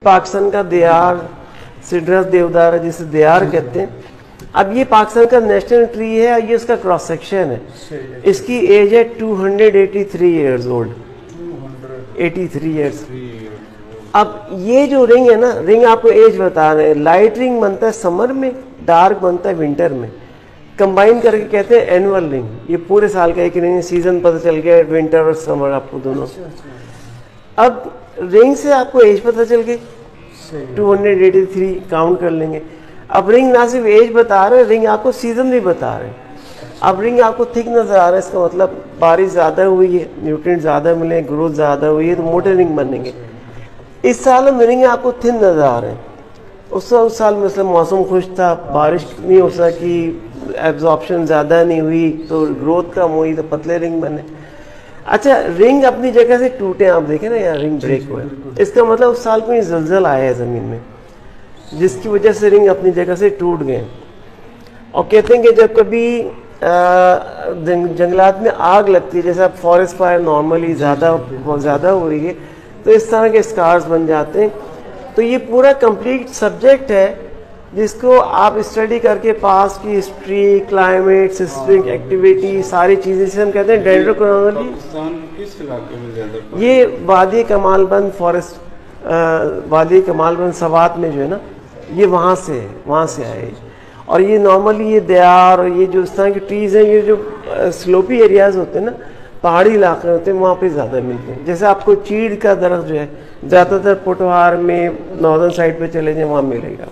पाकिस्तान का their, Cedrus देवदार है जिसे देयार कहते हैं। अब ये पाकिस्तान का नेशनल ट्री है, ये उसका क्रॉस सेक्शन है। इसकी एज है 283 ईयर्स ओल्ड, 83 ईयर्स। अब ये जो रिंग है ना, रिंग आपको एज बता रहे हैं। लाइट रिंग बनता है समर में, डार्क बनता है विंटर में, कंबाइन करके कहते हैं एनुअल रिंग। ये पूरे साल का एक रिंग है, सीजन पता चल गया, विंटर और समर आपको दोनों। अब रिंग से आपको एज पता चल गई, 283 काउंट कर लेंगे। अब रिंग ना सिर्फ एज बता रहे, रिंग आपको सीजन भी बता रहे। अब रिंग आपको थिक नजर आ रहा है, इसका मतलब बारिश ज़्यादा हुई है, न्यूट्रिएंट ज़्यादा मिले, ग्रोथ ज़्यादा हुई है, तो मोटे रिंग बनेंगे। इस साल में रिंग आपको थिन नजर आ रहे हैं। उस साल में मतलब मौसम खुश था, बारिश नहीं हो सकी, एब्जॉर्प्शन ज़्यादा नहीं हुई, तो ग्रोथ कम हुई, तो पतले रिंग बने। अच्छा, रिंग अपनी जगह से टूटे, आप देखें ना यार, रिंग ब्रेक हुआ है, इसका मतलब उस साल कोई जलजल आया है ज़मीन में, जिसकी वजह से रिंग अपनी जगह से टूट गए। और कहते हैं कि जब कभी जंगलात में आग लगती है, जैसे अब फॉरेस्ट फायर नॉर्मली बहुत ज़्यादा हो रही है, तो इस तरह के स्कार्स बन जाते हैं। तो ये पूरा कंप्लीट सब्जेक्ट है जिसको आप स्टडी करके पास की हिस्ट्री, क्लाइमेट, सिस्टमिक एक्टिविटी, सारी चीज़ें से हम कहते हैं डेंड्रोक्रोनोलॉजी। किस इलाके में ज़्यादा? ये वादी कमालबंद फॉरेस्ट, वादी कमालबंद सवात में जो है ना, ये वहाँ से आए। और ये नॉर्मली ये देयार और ये जो इस तरह की ट्रीज़ हैं, ये जो स्लोपी एरियाज होते हैं ना, पहाड़ी इलाके होते हैं, वहाँ पे ज़्यादा मिलते हैं। जैसे आपको चीड़ का दरख्त जो है ज़्यादातर पोटोहार में, नॉर्दर्न साइड पे चले जाए, वहाँ मिलेगा।